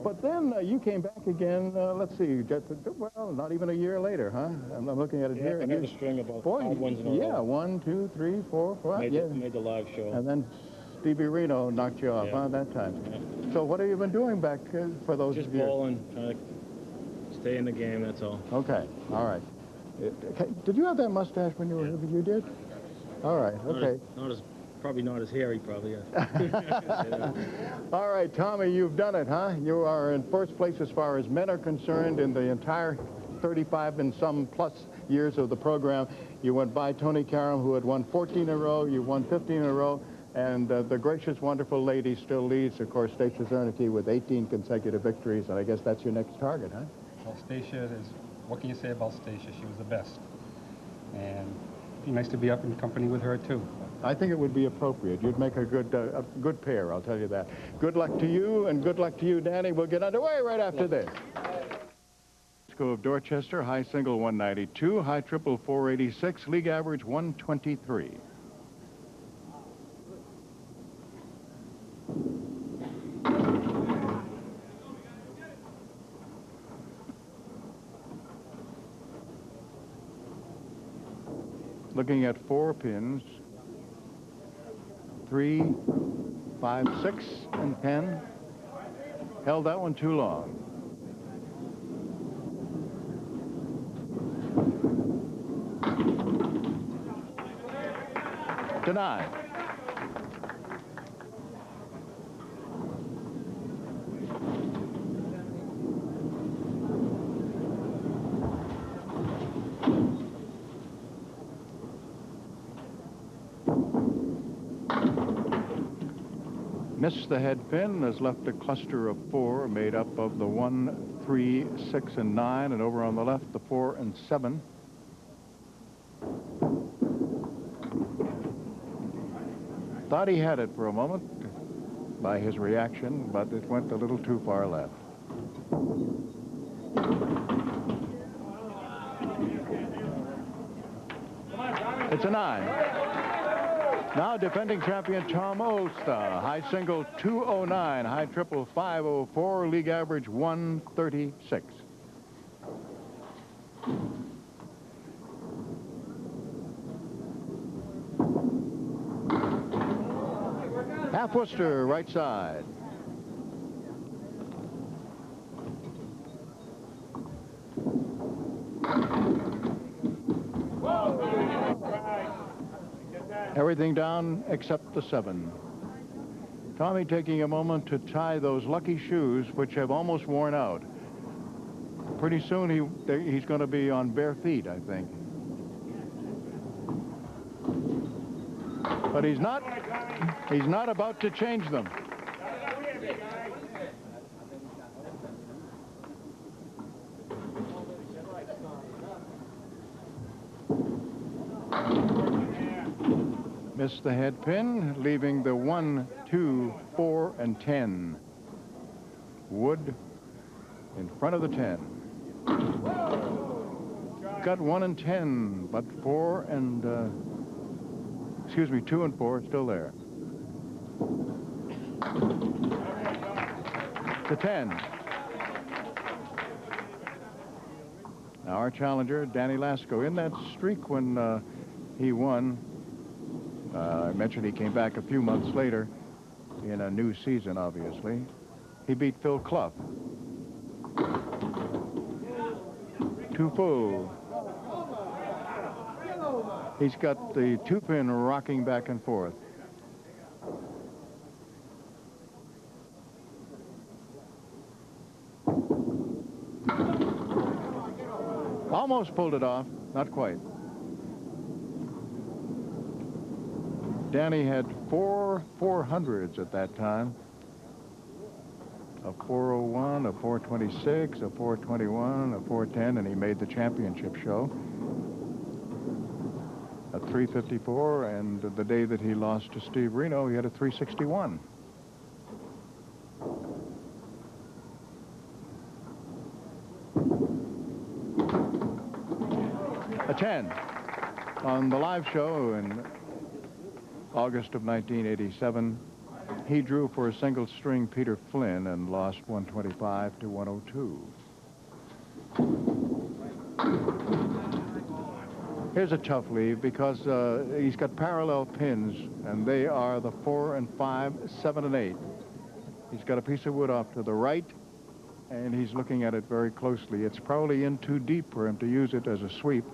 But then you came back again, let's see, well, not even a year later, huh? I'm looking at it here. Another string about 5 wins in a row. Yeah, 1, 2, 3, 4, 5. Made the live show. And then Stevie Reno knocked you off, huh, that time. Yeah. So what have you been doing back for those years? Just bowling, trying to stay in the game, that's all. Okay, all right. Did you have that mustache when you were here? You did? All right, okay. Probably not as hairy, probably. All right, Tommy, you've done it, huh? You are in first place as far as men are concerned in the entire 35 and some plus years of the program. You went by Tony Karam, who had won 14 in a row. You won 15 in a row. And the gracious, wonderful lady still leads, of course, Stacia Zernike with 18 consecutive victories. And I guess that's your next target, huh? Well, Stacia is, what can you say about Stacia? She was the best. And it'd be nice to be up in company with her, too. I think it would be appropriate. You'd make a good pair, I'll tell you that. Good luck to you, and good luck to you, Danny. We'll get underway right after this. Lasko of Dorchester, high single 192, high triple 486, league average 123. Looking at 4 pins. 3, 5, 6, and 10. Held that one too long. Denied. Missed the head pin, has left a cluster of 4 made up of the 1, 3, 6, and 9, and over on the left, the 4 and 7. Thought he had it for a moment by his reaction, but it went a little too far left. It's a 9. Now defending champion Tom Olszta, high single 209, high triple 504, league average 136. Half Worcester, right side. Everything down except the 7. Tommy taking a moment to tie those lucky shoes, which have almost worn out. Pretty soon he's going to be on bare feet, I think. But he's not about to change them. Missed the head pin, leaving the 1, 2, 4, and 10. Wood in front of the 10. Got 1 and 10, but 4 and, 2 and 4 still there. The 10. Now our challenger, Danny Lasko, in that streak when he won. I mentioned he came back a few months later in a new season, obviously. He beat Phil Clough. 2 full. He's got the 2-pin rocking back and forth. Almost pulled it off, not quite. Danny had 4 400s at that time. A 401, a 426, a 421, a 410, and he made the championship show. A 354, and the day that he lost to Steve Reno, he had a 361. A 10 on the live show in August of 1987. He drew for a single string Peter Flynn and lost 125 to 102. Here's a tough leave because he's got parallel pins, and they are the 4 and 5, 7 and 8. He's got a piece of wood off to the right, and he's looking at it very closely. It's probably in too deep for him to use it as a sweep.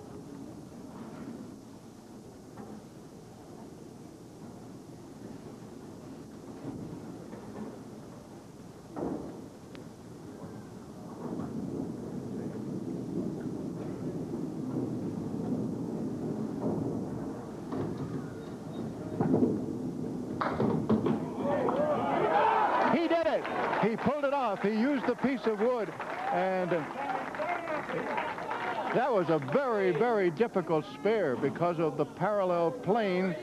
He pulled it off. He used the piece of wood, and that was a very, very difficult spare because of the parallel plane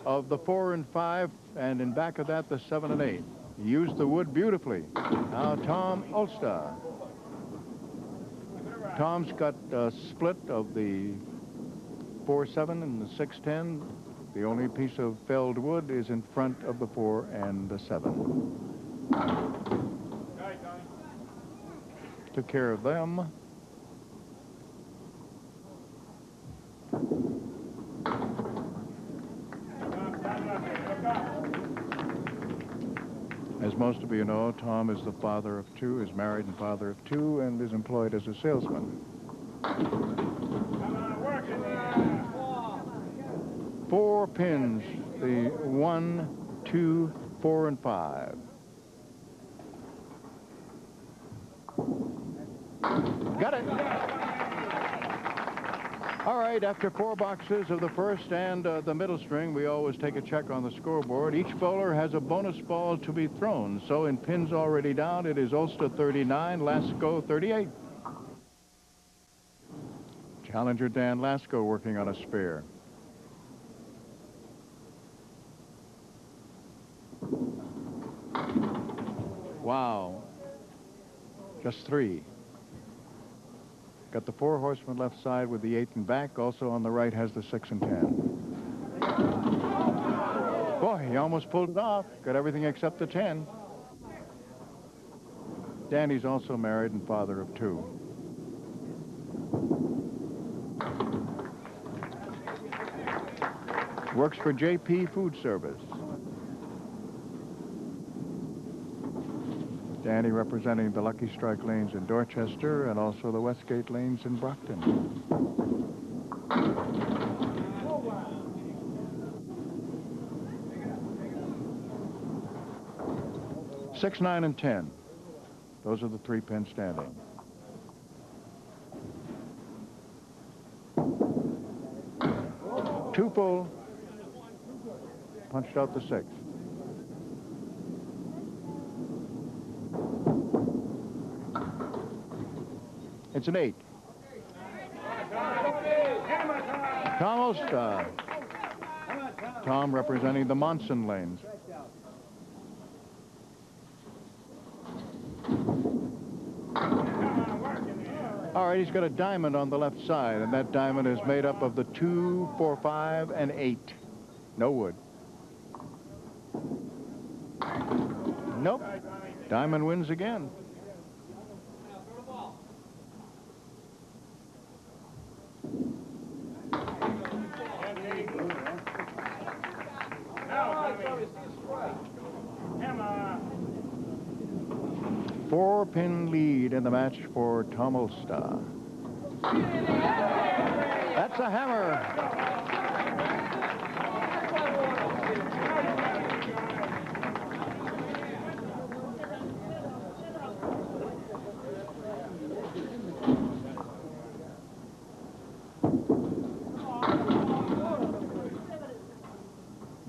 of the 4 and 5, and in back of that, the 7 and 8. He used the wood beautifully. Now, Tom Olszta. Tom's got a split of the 4-7 and the 6-10. The only piece of felled wood is in front of the 4 and the 7. Took care of them. As most of you know, Tom is the father of 2, is married and father of 2, and is employed as a salesman. 4 pins, the 1, 2, 4, and 5. Got it. All right, after 4 boxes of the first and the middle string, we always take a check on the scoreboard. Each bowler has a bonus ball to be thrown. So in pins already down, it is Olszta 39, Lasko 38. Challenger Dan Lasko working on a spare. Wow. Just 3. Got the 4 horsemen left side with the 8 and back. Also on the right has the 6 and 10. Boy, he almost pulled it off. Got everything except the 10. Danny's also married and father of 2. Works for J.P. Food Service. Danny representing the Lucky Strike lanes in Dorchester and also the Westgate lanes in Brockton. Six, 9, and 10. Those are the 3 pins standing. Two full. Punched out the 6. It's an 8. Tom Olszta. Tom representing the Monson lanes. All right, he's got a diamond on the left side, and that diamond is made up of the 2, 4, 5, and 8. No wood. Nope. Diamond wins again. Four-pin lead in the match for Tom Olszta. That's a hammer.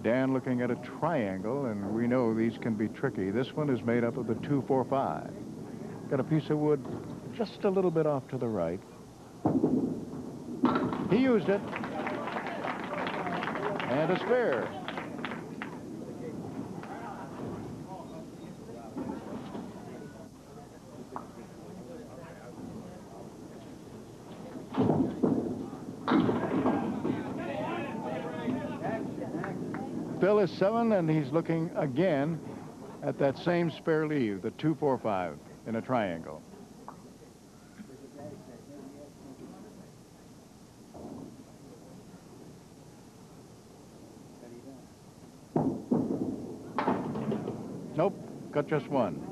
Dan looking at a triangle, and we know these can be tricky. This one is made up of the 2, 4, 5. Got a piece of wood just a little bit off to the right. He used it. And a spare. Bill is 7, and he's looking again at that same spare leave, the 2-4-5 in a triangle. Nope, got just one.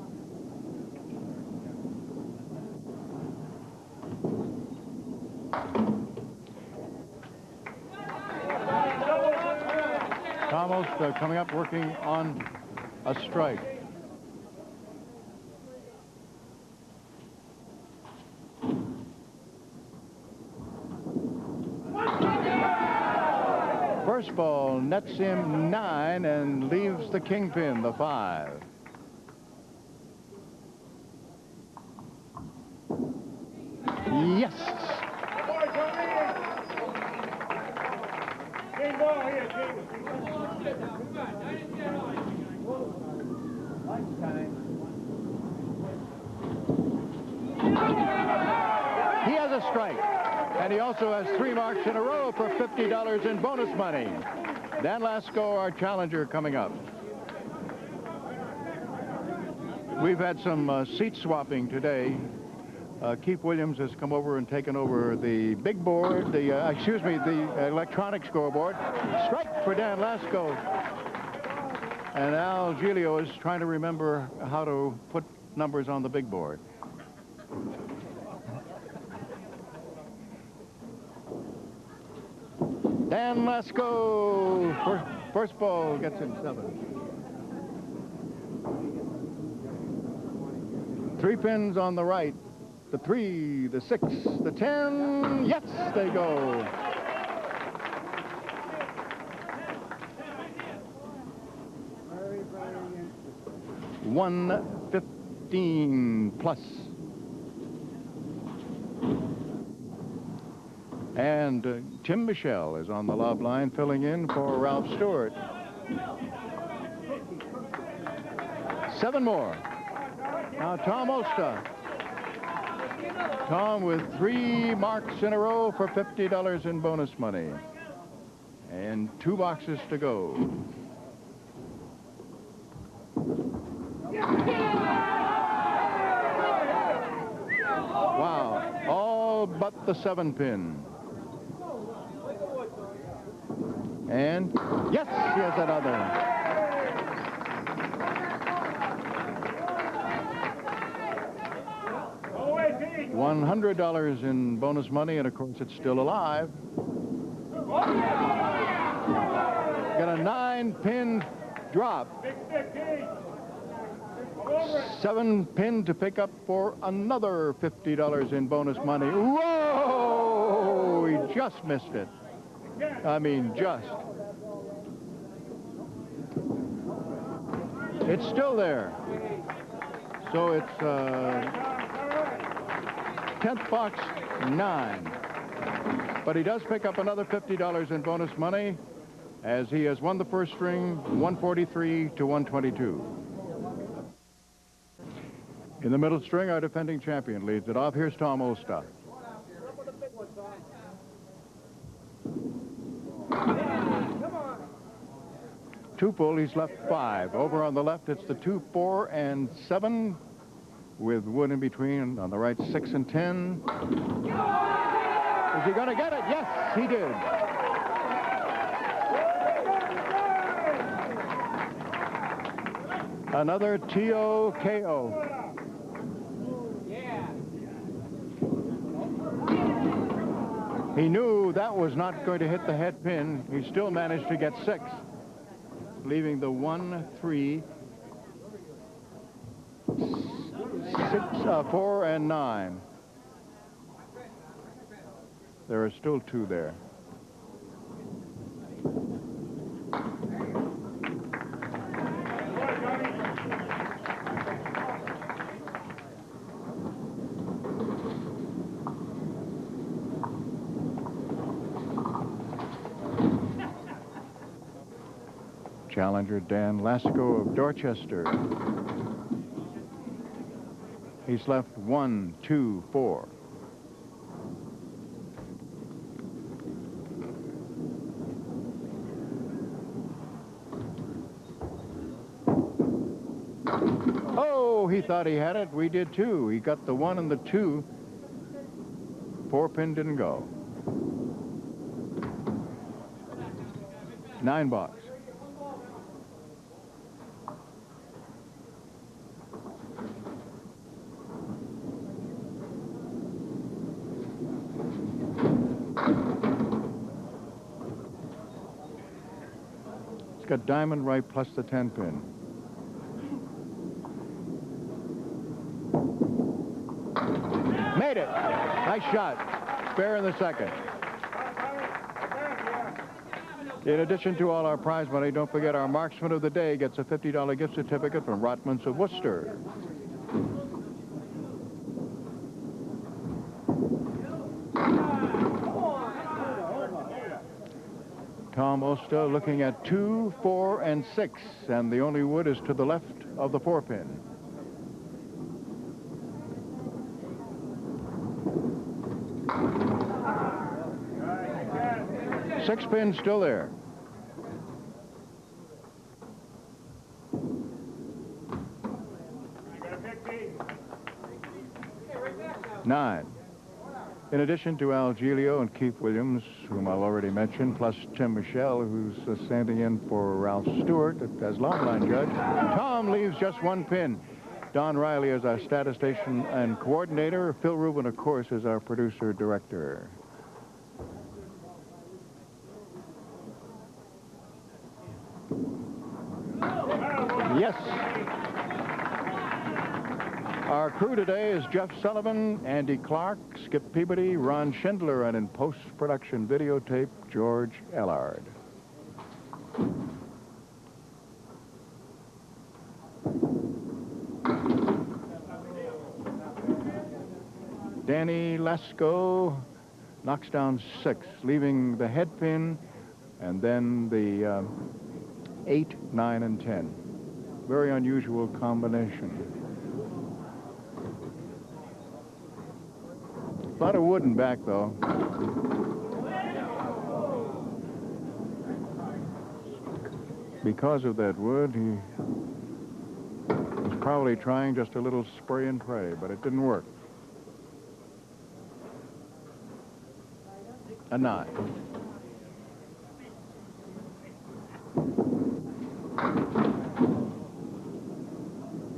Tom Olszta coming up, working on a strike. First ball nets him 9 and leaves the kingpin, the 5. Yes! He has a strike, and he also has 3 marks in a row for $50 in bonus money. Dan Lasko, our challenger, coming up. We've had some seat swapping today. Keith Williams has come over and taken over the big board, the electronic scoreboard. Strike for Dan Lasko. And Al Giglio is trying to remember how to put numbers on the big board. Dan Lasko, first ball gets him 7. 3 pins on the right. The 3, the 6, the 10. Yes, they go. $115 plus. And Tim Michelle is on the lob line, filling in for Ralph Stewart. 7 more. Now Tom Olszta. Tom with 3 marks in a row for $50 in bonus money. And 2 boxes to go. Wow, all but the 7 pin. And yes, he has another. $100 in bonus money, and of course it's still alive. Got a 9-pin drop. 7 pin to pick up for another $50 in bonus money. Whoa! He just missed it. I mean, just. It's still there. So it's 10th box, 9. But he does pick up another $50 in bonus money, as he has won the first string, 143 to 122. In the middle string, our defending champion leads it off. Here's Tom Olszta. Two pull, he's left 5. Over on the left, it's the 2, 4, and 7, with wood in between. On the right, 6 and 10. Is he going to get it? Yes, he did. Another TOKO. He knew that was not going to hit the head pin. He still managed to get 6, leaving the 1, 3, 6, 4, and 9. There are still 2 there. Challenger Dan Lasko of Dorchester. He's left 1, 2, 4. He thought he had it. We did too. He got the 1 and the 2. 4-pin didn't go. 9 box. It's got diamond right plus the 10-pin. Made it. Nice shot. Spare in the second. In addition to all our prize money, don't forget our marksman of the day gets a $50 gift certificate from Rotman's of Worcester. Tom Olszta looking at 2, 4, and 6, and the only wood is to the left of the 4-pin. 6-pin still there. Nine. In addition to Al Giglio and Keith Williams, whom I've already mentioned, plus Tim Michelle, who's standing in for Ralph Stewart as longline judge, Tom leaves just 1 pin. Don Riley is our statistician and coordinator. Phil Rubin, of course, is our producer-director. Yes. Our crew today is Jeff Sullivan, Andy Clark, Skip Peabody, Ron Schindler, and in post-production videotape, George Ellard. Danny Lasko knocks down 6, leaving the head pin and then the 8, 9, and 10. Very unusual combination. A lot of wood in back, though. Because of that wood, he was probably trying just a little spray and pray, but it didn't work. A 9.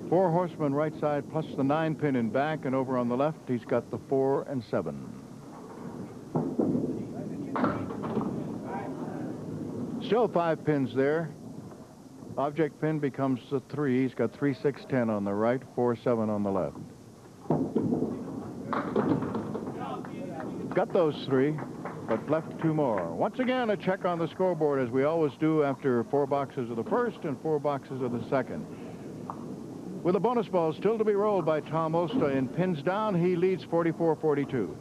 Four horsemen right side plus the 9-pin in back, and over on the left he's got the 4 and 7. Still 5 pins there. Object pin becomes the 3. He's got 3, 6, 10 on the right, 4, 7 on the left. Got those 3, but left 2 more. Once again, a check on the scoreboard, as we always do after 4 boxes of the first and 4 boxes of the second. With a bonus ball still to be rolled by Tom Olszta in pins down, he leads 44-42.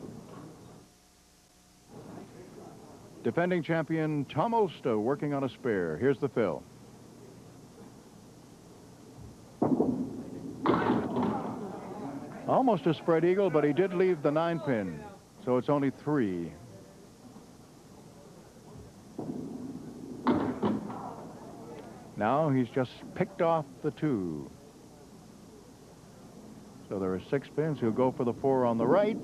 Defending champion Tom Olszta working on a spare. Here's the fill. Almost a spread eagle, but he did leave the 9-pin, so it's only 3. Now he's just picked off the 2. So there are 6 pins. He'll go for the 4 on the right.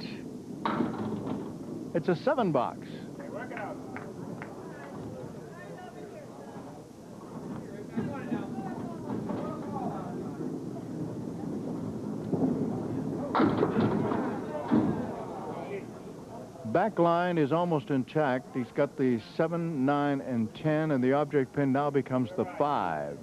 It's a 7 box. Hey, work it out. Back line is almost intact. He's got the 7, 9, and 10, and the object pin now becomes the 5.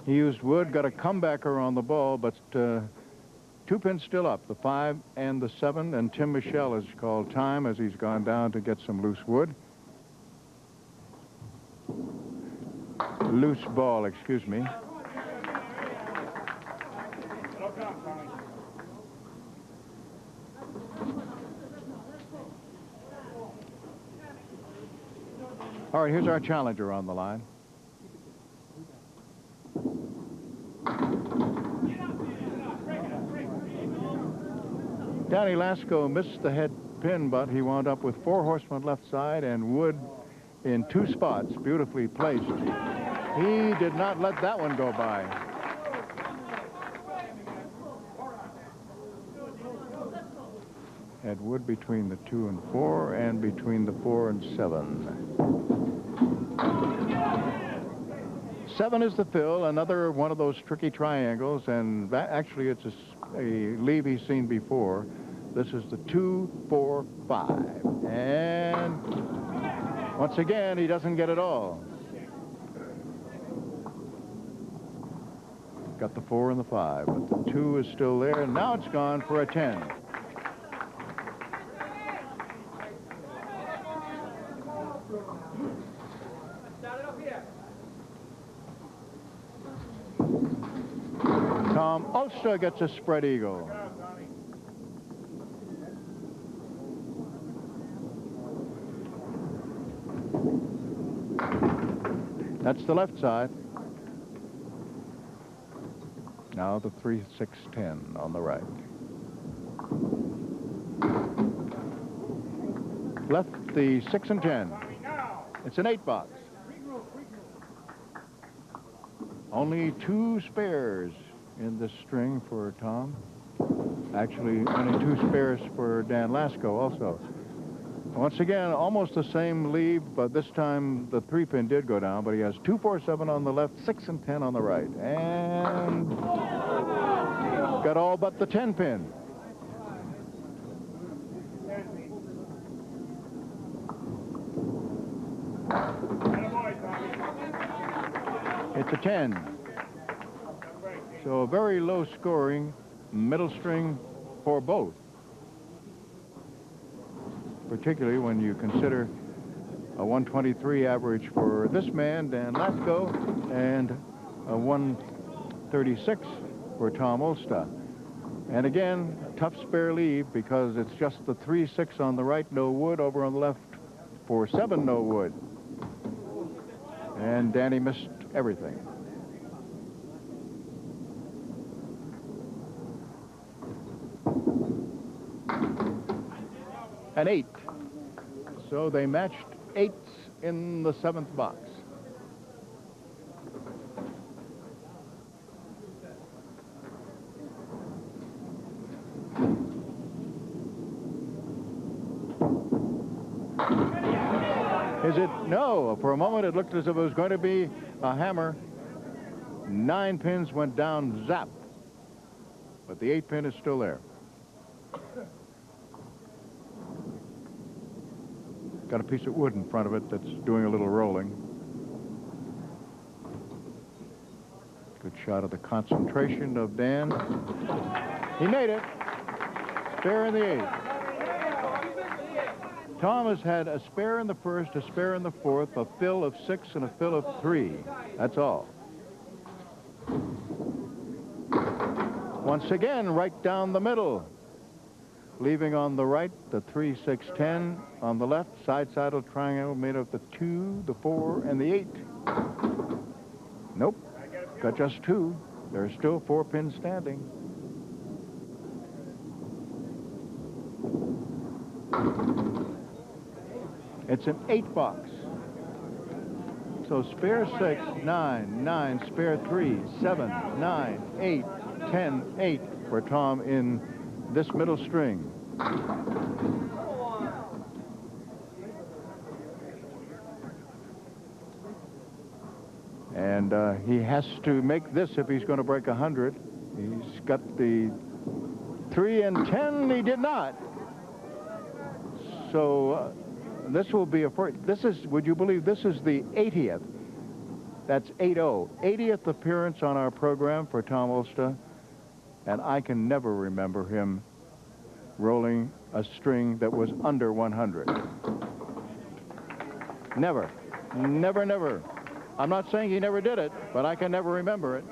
He used wood, got a comebacker on the ball, but 2 pins still up, the 5 and the 7, and Tim Michelle has called time as he's gone down to get some loose wood. Loose ball, excuse me. All right, here's our challenger on the line. Danny Lasko missed the head pin, but he wound up with 4 horsemen left side and Wood in 2 spots, beautifully placed. He did not let that one go by. Had Wood between the 2 and 4 and between the 4 and 7. 7 is the fill, another one of those tricky triangles, and that, actually it's a leave he's seen before. This is the 2, 4, 5. And once again, he doesn't get it all. Got the 4 and the 5, but the 2 is still there, and now it's gone for a 10. Tom Olszta gets a spread eagle. That's the left side. Now the 3, 6, 10 on the right. Left the 6 and 10. It's an 8 box. Only 2 spares in this string for Tom. Actually, only 2 spares for Dan Lasko also. Once again, almost the same lead, but this time the 3-pin did go down, but he has 2, 4, 7 on the left, 6 and 10 on the right. And got all but the 10-pin. It's a 10. So very low scoring middle string for both, particularly when you consider a 123 average for this man, Dan Lasko, and a 136 for Tom Olszta. And again, tough spare leave because it's just the 3, 6 on the right, no wood. Over on the left, 4, 7, no wood. And Danny missed everything. An 8. So they matched 8s in the 7th box. Is it? No. For a moment it looked as if it was going to be a hammer. 9 pins went down, zap. But the 8 pin is still there. Got a piece of wood in front of it that's doing a little rolling. Good shot of the concentration of Dan. He made it. Spare in the 8th. Tom has had a spare in the 1st, a spare in the 4th, a fill of 6, and a fill of 3. That's all. Once again, right down the middle. Leaving on the right, the 3, 6, 10. On the left, side-saddle triangle made of the 2, the 4, and the 8. Nope, got just 2. There's still 4 pins standing. It's an 8 box. So spare 6, 9, 9, spare 3, 7, 9, 8, 10, 8 for Tom in this middle string. And he has to make this if he's going to break 100. He's got the 3 and 10. He did not. So this will be a first. This is, would you believe, this is the 80th. That's 80. 80th appearance on our program for Tom Olszta. And I can never remember him rolling a string that was under 100. Never. Never, never. I'm not saying he never did it, but I can never remember it.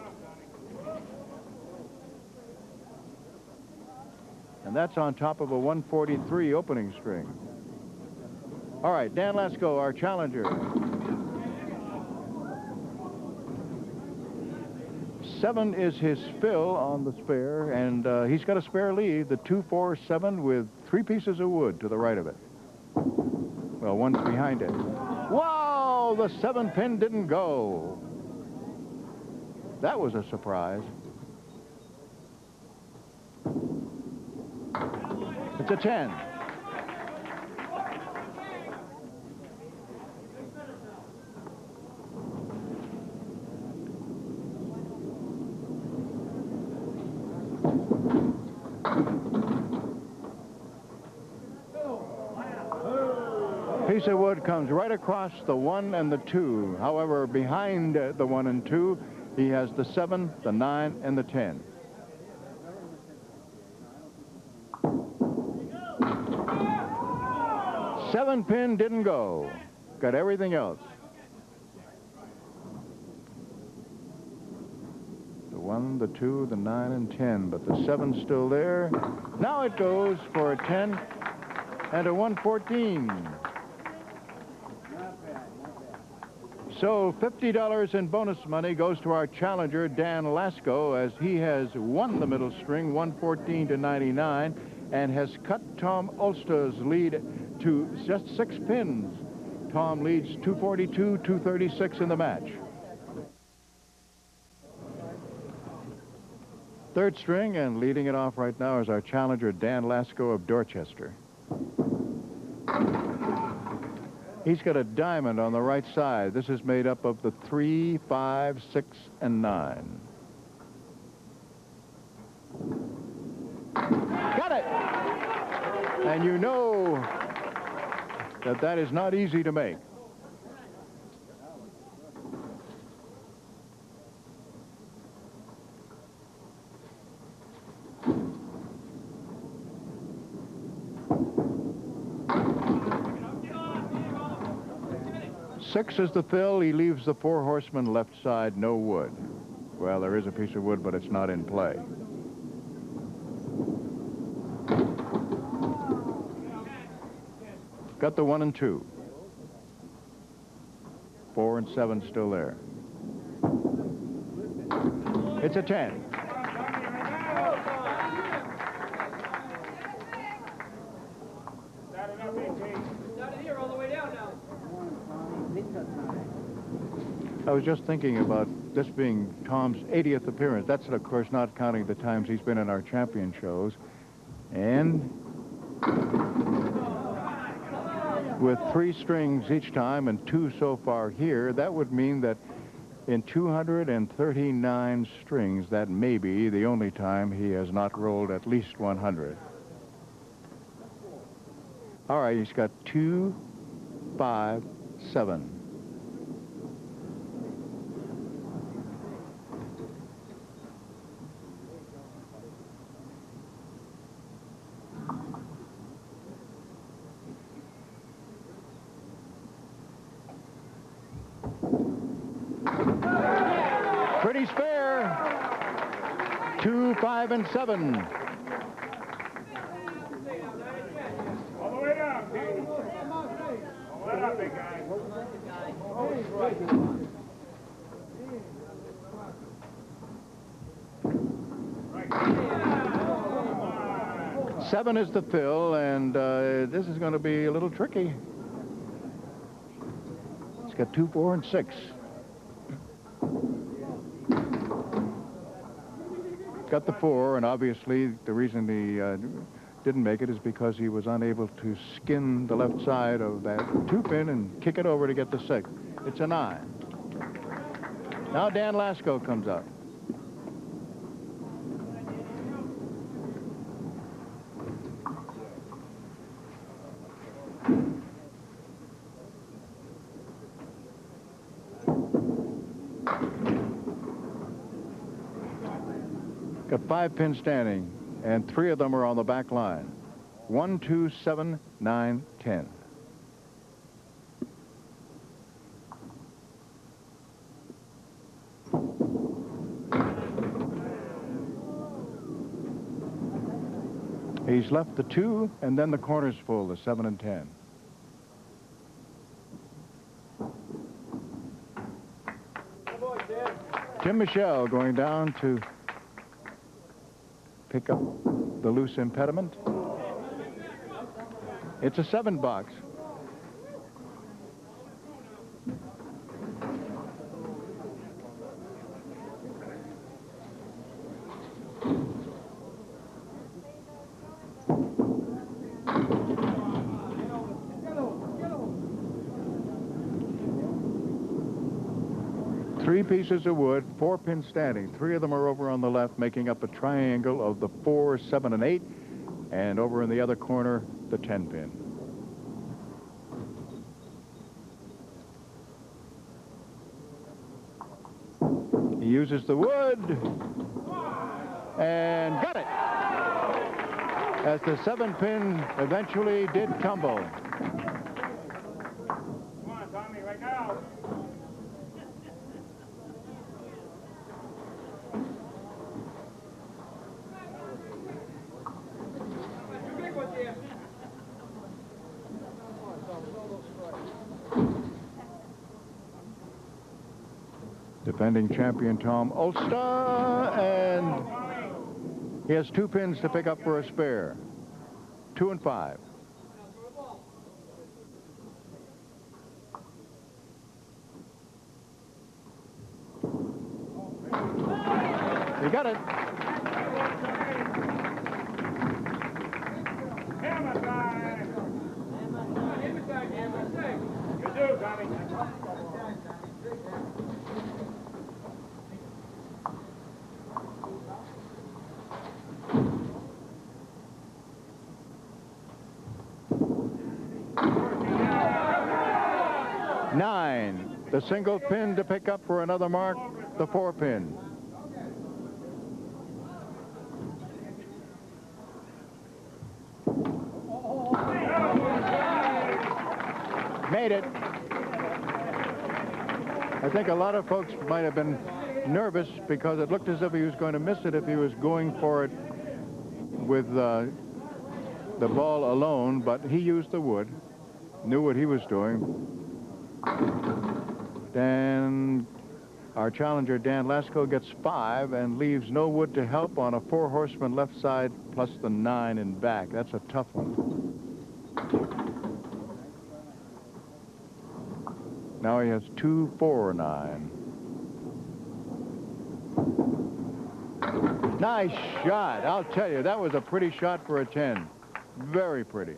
And that's on top of a 143 opening string. All right, Dan Lasko, our challenger. 7 is his fill on the spare, and he's got a spare lead, the 2-4-7 with 3 pieces of wood to the right of it. Well, one's behind it. Wow, the 7-pin didn't go. That was a surprise. It's a 10. Piece of wood comes right across the 1 and the 2. However, behind the 1 and 2, he has the 7, the 9, and the 10. Seven-pin didn't go. Got everything else. The 1, the 2, the 9, and 10, but the 7's still there. Now it goes for a 10 and a 114. So $50 in bonus money goes to our challenger, Dan Lasko, as he has won the middle string, 114 to 99, and has cut Tom Olszta's lead to just 6 pins. Tom leads 242, 236 in the match. Third string, and leading it off right now is our challenger, Dan Lasko of Dorchester. He's got a diamond on the right side. This is made up of the 3, 5, 6, and 9. Got it! And you know that that is not easy to make. Six is the fill. He leaves the 4 horsemen left side, no wood. Well, there is a piece of wood, but it's not in play. Got the 1 and 2. 4 and 7 still there. It's a 10. I was just thinking about this being Tom's 80th appearance. That's, of course, not counting the times he's been in our champion shows. And with 3 strings each time and 2 so far here, that would mean that in 239 strings, that may be the only time he has not rolled at least 100. All right, he's got 2, 5, 7. Pretty spare. 2, 5, and 7. All the way down, King. All that up, big guy. 7 is the fill, and this is going to be a little tricky. It's got 2, 4, and 6. Got the 4, and obviously the reason he didn't make it is because he was unable to skin the left side of that 2-pin and kick it over to get the 6. It's a 9. Now Dan Lasko comes up. Got 5 pins standing, and 3 of them are on the back line. 1, 2, 7, 9, 10. He's left the 2, and then the corner's full, the 7 and 10. Tim Michelle going down to pick up the loose impediment. It's a 7-box. Three pieces of wood, 4 pins standing. 3 of them are over on the left, making up a triangle of the 4, 7, and 8. And over in the other corner, the 10 pin. He uses the wood and got it. As the 7 pin eventually did tumble. Come on, Tommy, right now. Defending champion Tom Olszta, and he has 2 pins to pick up for a spare. 2 and 5. He got it. Hammer time. You do, Tommy. The single pin to pick up for another mark, the 4 pin. Made it. I think a lot of folks might have been nervous because it looked as if he was going to miss it if he was going for it with the ball alone, but he used the wood, knew what he was doing. Then our challenger, Dan Lasko, gets 5 and leaves no wood to help on a 4-horseman left side plus the 9 in back. That's a tough one. Now he has 2, 4, 9. Nice shot. I'll tell you, that was a pretty shot for a 10. Very pretty.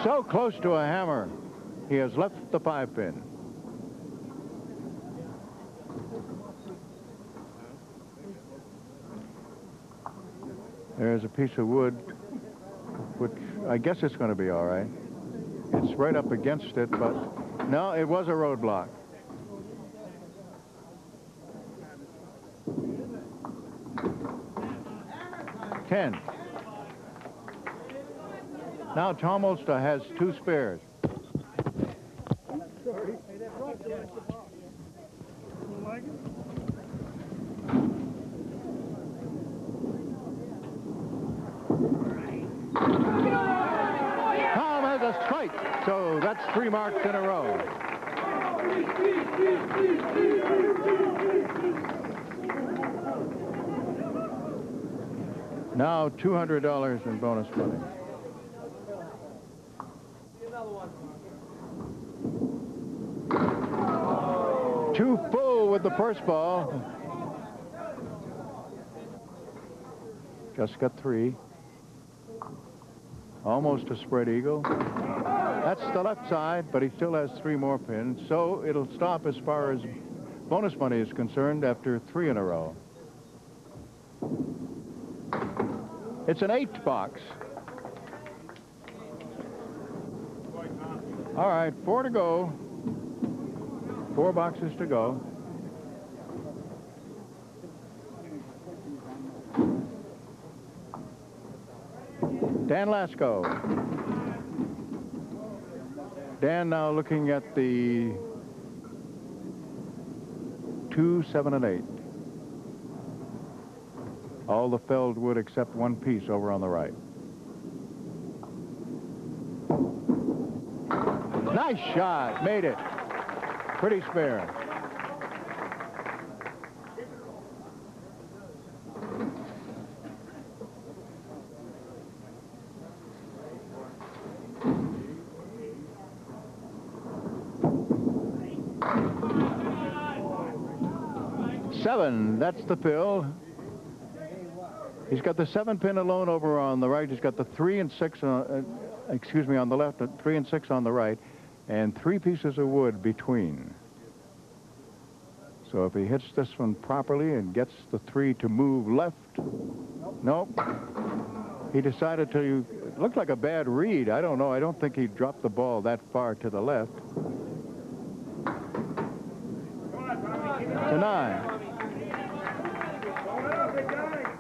So close to a hammer. He has left the 5 pin. There's a piece of wood, which I guess it's going to be all right. It's right up against it, but no, it was a roadblock. Ten. Now Tom Olszta has 2 spares. Tom has a strike, so that's 3 marks in a row. Now $200 in bonus money. Too full with the first ball. Just got 3. Almost a spread eagle. That's the left side, but he still has 3 more pins, so it'll stop as far as bonus money is concerned after 3 in a row. It's an 8 box. All right, 4 to go. 4 boxes to go. Dan Lasko. Dan now looking at the 2, 7, and 8. All the felled wood except one piece over on the right. Nice shot. Made it. Pretty spare. Seven, that's the fill. He's got the 7-pin alone over on the right. He's got the 3 and 6, excuse me, on the left, 3 and 6 on the right, and 3 pieces of wood between. So if he hits this one properly and gets the 3 to move left, nope. He decided to, it looked like a bad read. I don't know. I don't think he dropped the ball that far to the left. To 9.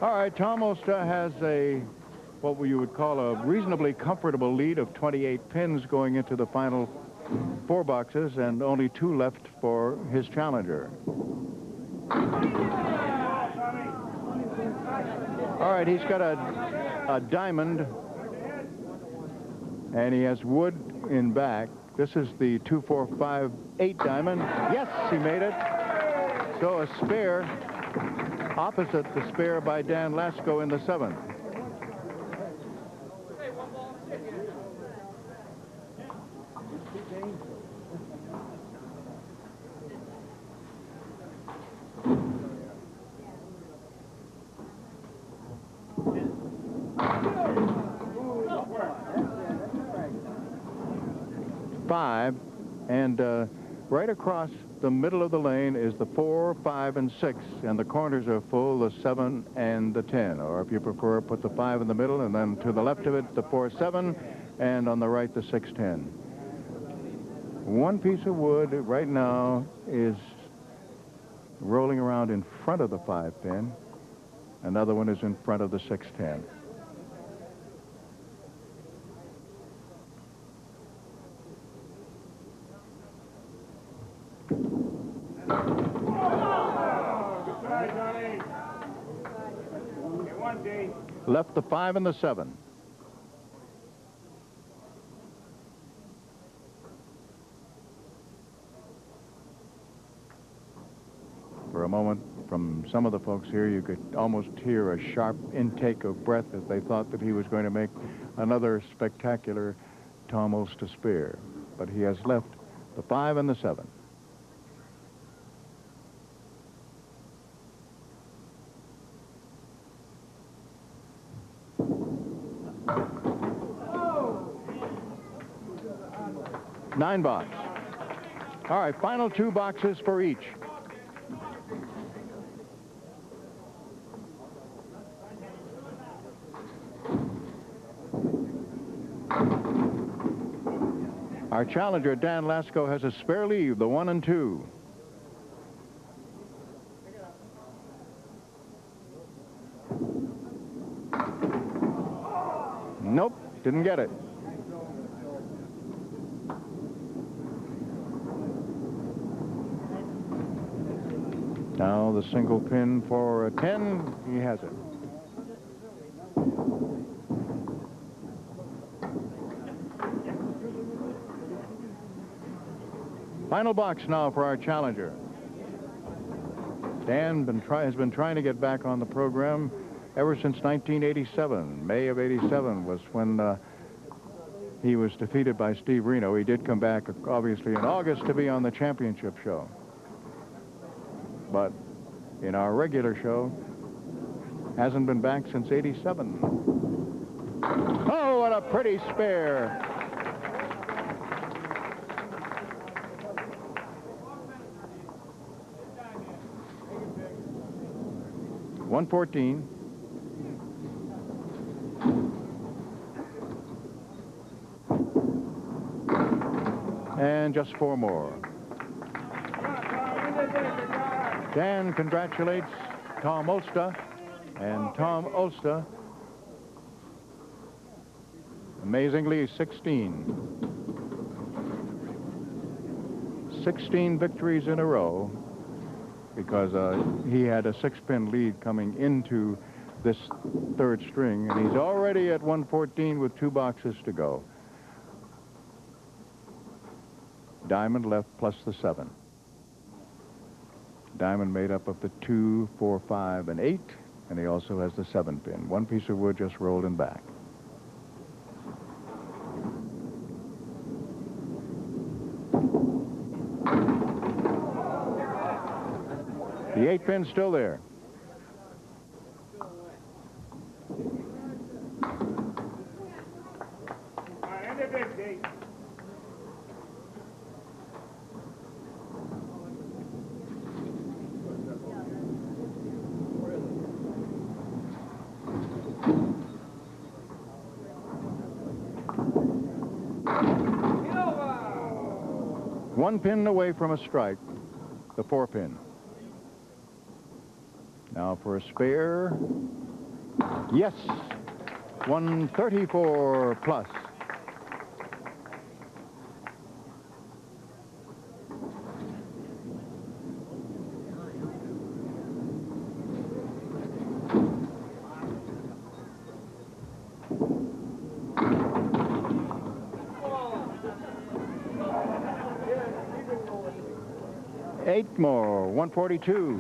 All right, Tom Olszta has what you would call a reasonably comfortable lead of 28 pins going into the final 4 boxes, and only 2 left for his challenger. All right, he's got a diamond, and he has wood in back. This is the 2, 4, 5, 8 diamond. Yes, he made it. So a spare opposite the spare by Dan Lasko in the 7th. Five, and right across the middle of the lane is the 4, 5, and 6, and the corners are full, the 7 and the 10. Or if you prefer, put the 5 in the middle, and then to the left of it, the 4, 7, and on the right, the 6, 10. One piece of wood right now is rolling around in front of the 5-pin. Another one is in front of the 6, 10. Left the 5 and the 7. For a moment, from some of the folks here, you could almost hear a sharp intake of breath as they thought that he was going to make another spectacular Tom Olszta spare. But he has left the 5 and the 7. Nine box. All right, final 2 boxes for each. Our challenger, Dan Lasko, has a spare leave, the 1 and 2. Nope, didn't get it. Now the single pin for a 10, he has it. Final box now for our challenger. Dan has been trying to get back on the program ever since 1987. May of 87 was when he was defeated by Steve Reno. He did come back, obviously, in August to be on the championship show. But in our regular show, hasn't been back since 87. Oh, what a pretty spare. $114. And just 4 more. Dan congratulates Tom Olszta, and Tom Olszta, amazingly, 16 victories in a row, because he had a 6-pin lead coming into this third string, and he's already at 114 with 2 boxes to go. Diamond left plus the 7. Diamond made up of the 2, 4, 5, and 8, and he also has the 7 pin. One piece of wood just rolled him back. The 8 pin's still there. One pin away from a strike, the 4 pin. Now for a spare. Yes, 134 plus. Eight more, 142.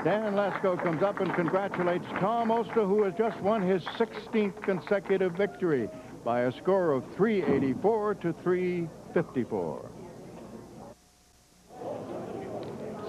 Dan Lasko comes up and congratulates Tom Olszta, who has just won his 16th consecutive victory by a score of 384 to 354.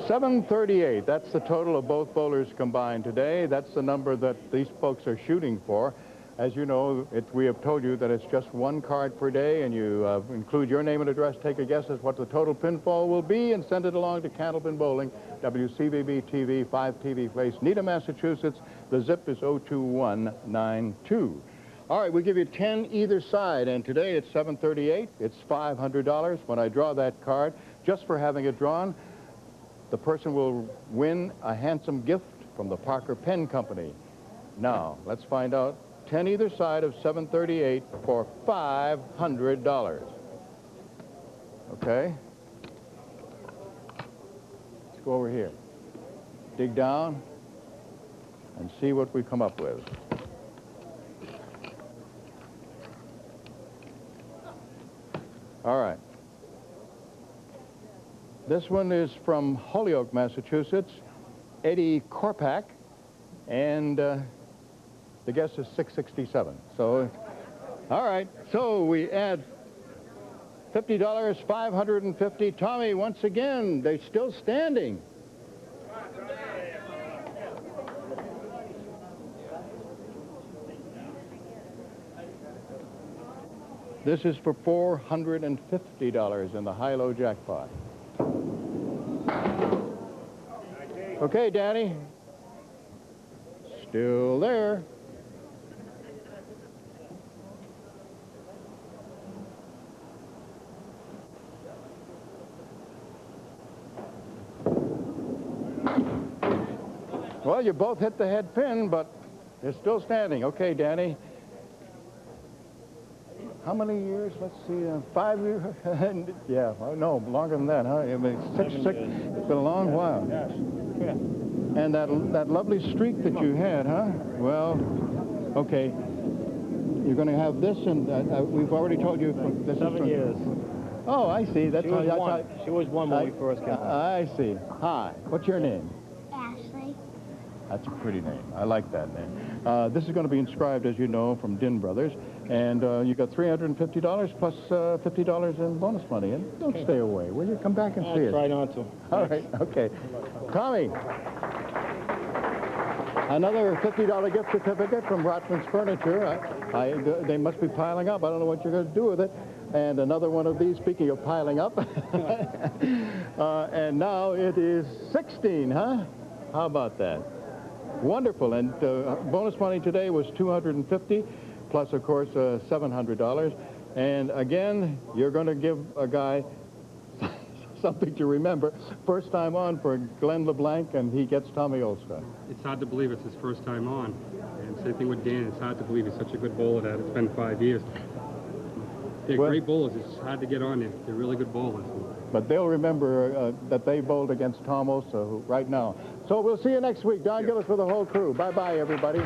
738, that's the total of both bowlers combined today. That's the number that these folks are shooting for. As you know, we have told you that it's just 1 card per day, and you include your name and address, take a guess at what the total pinfall will be, and send it along to Candlepin Bowling, WCVB-TV, 5 TV Place, Needham, Massachusetts. The zip is 02192. All right, we give you 10 either side, and today it's 738. It's $500. When I draw that card, just for having it drawn, the person will win a handsome gift from the Parker Pen Company. Now, let's find out. 10 either side of 738 for $500. Okay? Let's go over here. Dig down and see what we come up with. All right. This one is from Holyoke, Massachusetts, Eddie Korpak, and the guess is 667. So, all right. So we add $50, 550. Tommy, once again, they're still standing. This is for $450 in the high-low jackpot. Okay, Danny. Still there. Well, you both hit the head pin, but you're still standing. Okay, Danny. How many years? Let's see, 5 years? Yeah, no, longer than that, huh? I mean, six, it's been a long while. Yes. Yeah. And that lovely streak that you had, huh? Well, okay. You're going to have this, and we've already told you. This 7 years. Oh, I see. That's she was one when we first came. I see. Hi. What's your name? Ashley. That's a pretty name. I like that name. This is going to be inscribed, as you know, from Din Brothers. And you got $350 plus $50 in bonus money. And don't stay away, will you? Come back and see us. I'll try not to. All right, okay. Tommy, another $50 gift certificate from Rotman's Furniture. They must be piling up. I don't know what you're going to do with it. And another one of these, speaking of piling up. And now it is 16, huh? How about that? Wonderful. And bonus money today was $250, plus, of course, $700. And again, you're going to give a guy something to remember. First time on for Glenn LeBlanc, and he gets Tommy Olszta. It's hard to believe it's his first time on. And same thing with Dan. It's hard to believe he's such a good bowler that it's been 5 years. They're great bowlers. It's hard to get on there. They're really good bowlers. But they'll remember that they bowled against Tom Olszta right now. So we'll see you next week. Don Gillis with the whole crew. Bye-bye, everybody.